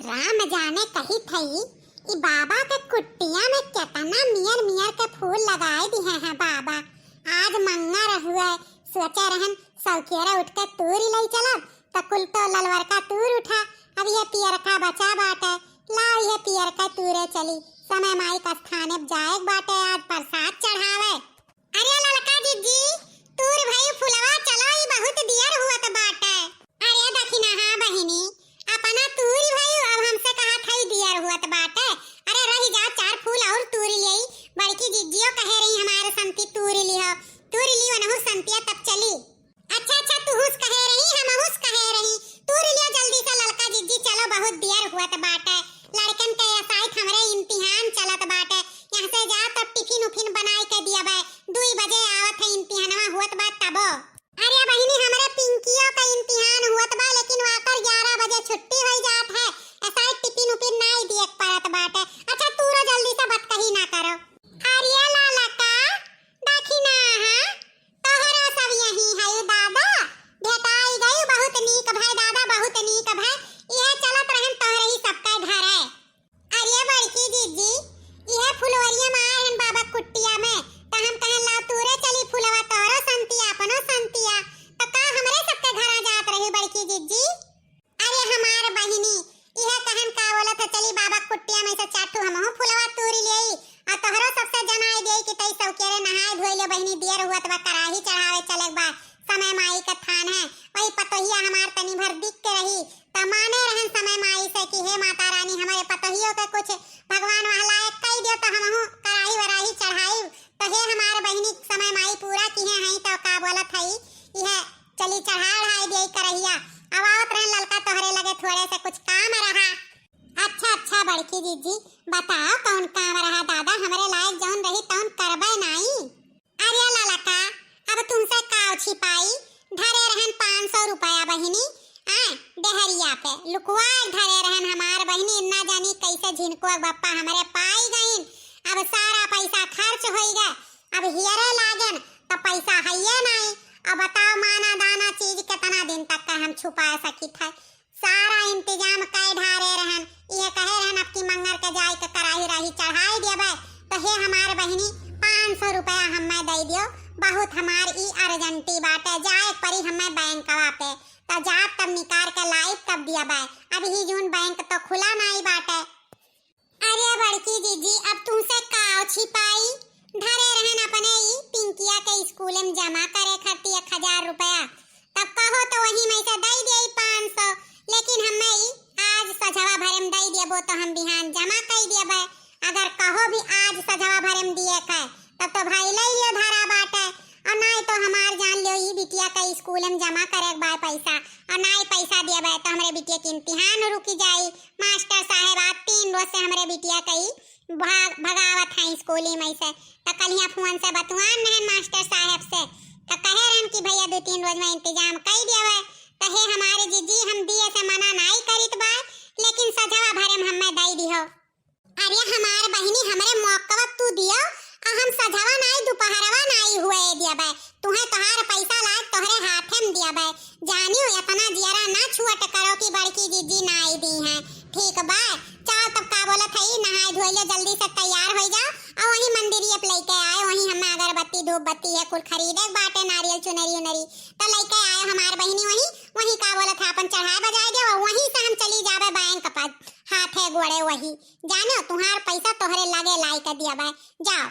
राम जाने कही थई कि बाबा के कुटिया में केतना मियर मियर के फूल लगाए दिए हैं बाबा। आज मंगा रहुए सोचे रहन सौकेरा उठ के तूर ले चलब त कुल तो ललवर का तूर उठा। अब ये पियर का बचा बाटे, लाओ ये पियर का तूरे चली समय माई का स्थाने जाए बाटे आज प्रसाद चढ़ावे। अरे ललका जीजी तूर भाई फुलवा चलो ई बहुत दियर हुआ त बाटे। अरे दखिना हां बहिनी अपना तूरी भाई अब हमसे कहा थई दियर हुआ त बाटे। अरे रही जा चार फूल और तूरी लेई। बड़की जीजियो कहे रही हमारे संती तूरी लियो, तूरी लियो नहु संतिया तब चली। अच्छा तू हुस कहे रही हम हुस कहे रही तूरी लियो जल्दी से ललका जीजी चलो बहुत दियर हुआ त बाटे। लड़कन के शायद हमरे इम्तिहान चलत बाटे, यहां से जा तब टिफिन उफिन बनाई के दिया बे 2 बजे आवत है इम्तिहानवा हुत बा तबो। अरे बहिनी हमरे पिंकियो का इम्तिहान हुत बा लेकिन वाकर 11 बजे छुट्टी हो जात है, ऐसा टिफिन उफिन नहीं दिए परत बाटे। अच्छा तू रो जल्दी से बात कही ना करो। अरे लालका देखिना हां तोहरा सब यही है दादा भेटाई गई बहुत नीक भाई दादा बहुत नीक भाई ये चलत रहन तोहरे ही सबका घर है। अरे बड़की जीजी ये फुलवरिया में आए हैं बाबा कुटिया में त हम कहन ला तूरे चली फुलवा तोरो संतिया अपनो संतिया त का हमरे सबके घर आ जात रही बड़की जीजी। अरे हमार बहिनी यह कहन का बोलत चली बाबा कुटिया में से चाटू हमहु फुलवा तूरी लेई आ तोहरो सबसे जनाई देई कि तई सौकेरे नहाए धोई ले बहिनी दियर हुआ त कराही चढ़ावे चले बा समय माई का थान है। वही पतोहिया हमार तनी भर दिख के रही त माने रहन समय माई से कि हे माता रानी हमारे पतोहियों के कुछ भगवान वहलाए कई दियो त हमहु कराही वराही चढ़ाई त हे हमार बहिनी समय माई पूरा किए हई त का बोलत हई यह चली चढ़ाई देई करहिया। अब आवत रहन ललका तोहरे लगे थोड़े से कुछ काम रहा। अच्छा बड़की जीजी बताओ कौन काम रहा दादा हमरे लायक जौन रही तौन करबे नहीं। अरे ललका अब तुमसे काव छिपाई धरे रहन 500 रुपया बहिनी डेहरिया पे लुकवा धरे रहन हमार बहिनी ना जानी कैसे झिनको बप्पा हमरे पाई गईन। अब सारा पैसा खर्च होई गए अब हियरे लागन तो पैसा हइये नहीं। अब बताओ माना दाना चीज कितना दिन तक का हम छुपा सकी थे। सारा इंतजाम कई ढारे रहन ये कहे रहन अब की मंगर के जाई के कराही राही चढ़ाई देबे तो हे हमार बहिनी 500 रुपया हमें दे दियो बहुत हमार ई अर्जेंटी बाटे जाए परी हमें बैंकवा पे त जात तब निकाल के लाई तब दिया बे अब ही जून बैंक तो खुला नहीं बाटे। अरे बड़की जीजी अब तुमसे काव छिपाई धरे रहन अपने ई पिंकिया के स्कूल में जमा करे खाती 1000 रुपया तब कहो तो वही में से दे दे 500 लेकिन हमें ई आज सजवा भरे में दे देबो तो हम बिहान जमा कर देबे। अगर कहो भी आज सजवा भरे में दिए के तब तो भाई ले लियो धारा बाटे और नहीं तो हमार जान लियो ई बिटिया का स्कूल में जमा करे के बा पैसा और नहीं पैसा देबे तो हमरे बिटिया के इम्तिहान रुक जाई। मास्टर साहब आज 3 रोज से हमरे बिटिया कई भगावत है स्कूली में से तो कलिया फोन से बतवान रहन मास्टर साहब से तो कहे रहन कि भैया 2-3 रोज में इंतजाम कर देवे तो हे हमारे जीजी हम दिए से मना नहीं करित बा लेकिन सजवा भरे में हमें दे दियो। अरे हमार बहिनी हमरे मौका तू दियो आ हम सजवा नहीं दोपहरवा नहीं हुए दियाबे तुहे तोहार पैसा लाग तोहरे हाथे में दियाबे जानियो इतना जियरा ना छुअट करो कि बड़की जीजी नहीं दी है ठीक बा। चाल तब का बोलत हई नहाए धोए ले जल्दी से तैयार हो जाओ और वही मंदिरिया पे लेके आए वही हमें अगरबत्ती धूप बत्ती है कुल खरीदे बाटे नारियल चुनरी उनरी तो लेके आए हमार बहिनी वही का बोलत है अपन चढ़ाए बजाए दे और वही से हम चली जाबे बैंक पर हाथे गोड़े वही जानो तुम्हार पैसा तोहरे लगे लाई के दिया बा जाओ।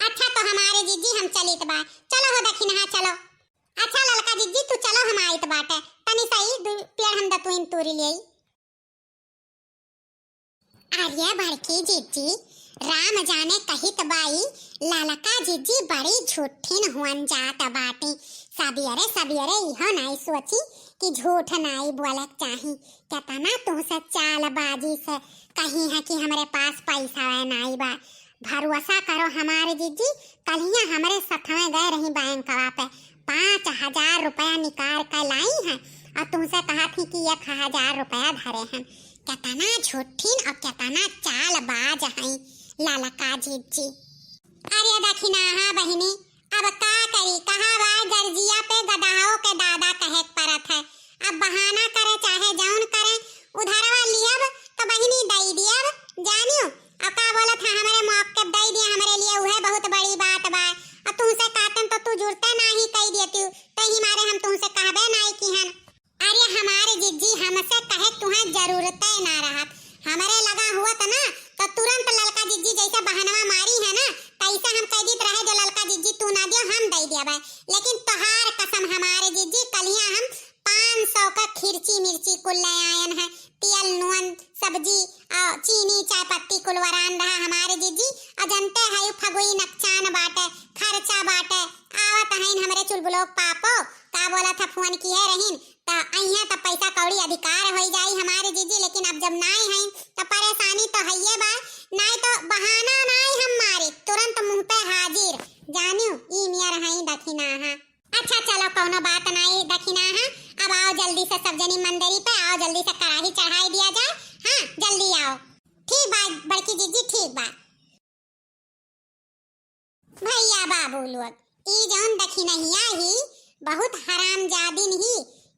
अच्छा तो हमारे जीजी हम चलित बा चलो हो दखिन हां चलो। अच्छा ललका जीजी तू चलो हम आइत बाटे तनी सही पेड़ हम दतुइन तूरी लेई। अरे बड़की जीजी राम जाने कहित बाई ललका जीजी बड़ी झूठिन हुन जात बाटी सबियरे इहो नहीं सोची कि झूठ नहीं बोलक चाही केतना तुमसे चालबाजी से कही है कि हमरे पास पैसा है नहीं बा। भरोसा करो हमारे जीजी कलिया हमरे सथवे गए रही बैंकवा पे 5000 रुपया निकाल कर लाई है और तुमसे कहा थी कि 1000 रुपया धरे हैं। केतना झूठिन और केतना चालबाज हैं ललका जीजी। अरे दखिना हां बहिनी अब का करी कहा बा गर्जिया पे गधाओं के दादा कहे परत है। अब बहाना करे चाहे जौन करे उधारवा लियब तो जरूरत ना रहा। हमारे लगा हुआ था ना तो तुरंत ललका जिज्जी जैसा बहनवा मारी है ना तैसा हम कह देत रहे जो ललका जिज्जी तू ना दियो हम दे देबे। लेकिन तोहार कसम हमारे जिज्जी कलिया हम 500 का खिरची मिर्ची कुल ले आयन है, तेल नून सब्जी और चीनी चाय पत्ती कुल वरान रहा हमारे जिज्जी। अजंते है फगुई नकचान बाटे खर्चा बाटे आवत हईन हमरे चुलबुलोक पापो का बोला था फोन किए रहीन त अइया त पैसा कौड़ी अधिकार हो जाई हमारे जिज्जी। लेकिन अब जब नाई हईन तो परेशानी तो हइये बा, नाई तो बहाना नाई हम मारी तुरंत मुंह पे हाजिर जानू ई मियर हई दखिना हा। अच्छा चलो कौनो बात नहीं दखिना हा। अब आओ जल्दी से सब जनी मंदिरी पे आओ, जल्दी से कढ़ाई चढ़ाई दिया जाए। हाँ जल्दी आओ। ठीक बा बड़की जीजी ठीक बा। भैया बाबू लोग ई जौन दखिनहिया ही बहुत हरामजादिन ही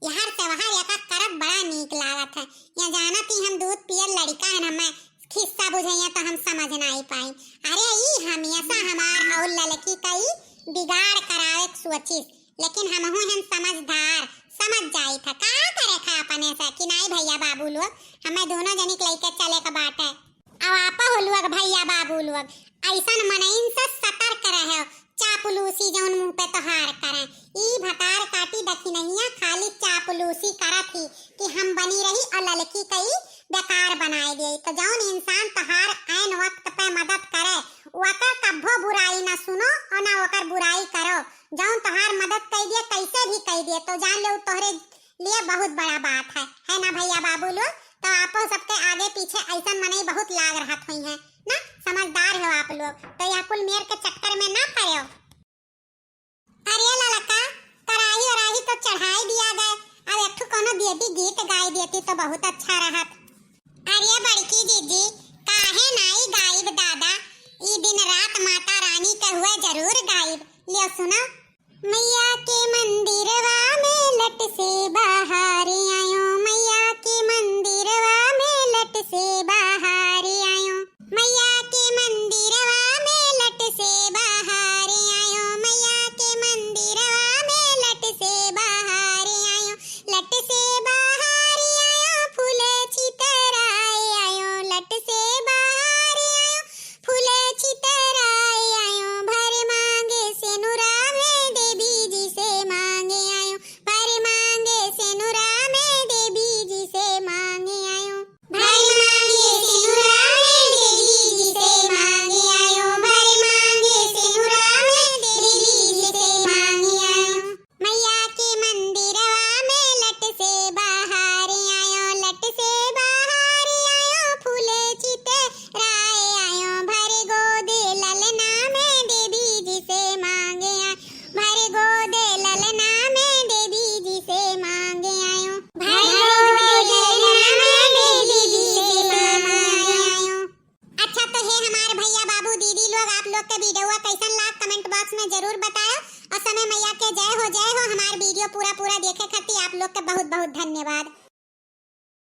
यार त्योहार यका करब बड़ा नीक लागत है। या जानत ही हम दूध पियर लड़का है हमें खिस्सा बुझैया तो हम समझ नहीं पाई। अरे ई हमेशा हमार और लड़की कई बिगाड़ करावे सोचिस, लेकिन हमहु हम समझदार समझ जाई था का करे था अपने से कि नहीं भैया बाबू लोग हमें दोनों जनी के लेके चले का बात है। अब आपा हो लोग भैया बाबू लोग ऐसन मनइन से सतर्क रहे चापलूसी जौन मुंह पे तोहार करे। ई भतार काटी दखिनहिया खाली चापलूसी करत ही कि हम बनी रही और लड़की कई बेकार बनाए दे। तो जौन इंसान तोहार ऐन वक्त पे मदद करे वकर कब्बो बुराई ना सुनो और ना वकर बुराई करो। जौन तोहार मदद कर दिए कैसे भी कर दिए तो जान ले तोहरे लिए बहुत बड़ा बात है ना भैया बाबू लोग। तो आपो सबके आगे पीछे ऐसा मनई बहुत लाग रहत हुई है ना, समझदार हो आप लोग तो यह कुल मेर के चक्कर में ना पड़ो। अरे ललका कराही और तो चढ़ाई दिया गए, अब एक कोनो देवी गीत गाई देती तो बहुत अच्छा रहत। अरे बड़की जीजी काहे नाई गायब दादा, ई दिन रात माता रानी के हुए जरूर गायब। लियो सुनो। मैया के मंदिरवा में लट से बाहर आयो, मैया के मंदिरवा में लट से बाहर आयो, मैया के मंदिरवा में लट से बाहर आयो, मैया के मंदिरवा में लट से बाहर आयो, लट से बाहर आयो फूले चितराए आयो, लट से बाहर आयो फूले चितराए आयो, भर मांगे से नुरा में देवी जी से मांगे आयो, भर मांगे से नुरा में देवी जी से मांगे आयो, भर मांगे से नुरा में देवी जी से मांगे आयो, भर मांगे से नुरा में देवी जी से मांगे आयो, मैया के मंदिरवा में लट से बाहर आयो, लट से बाहर आयो फूले चितराए आयो, भर गोदे ललना में देवी जी से मांगे आयो, भर गोदे ललना में देवी जी से मांगे आयो, भर गोदे ललना में देवी जी से मांगे आयो। अच्छा तो हे हमारे भैया बाबू दीदी लोग आप लोग के वीडियो कैसन लाग कमेंट बॉक्स में जरूर बताओ। और समय मैया के जय हो हमारे वीडियो पूरा देखे खातिर आप लोग के बहुत बहुत धन्यवाद।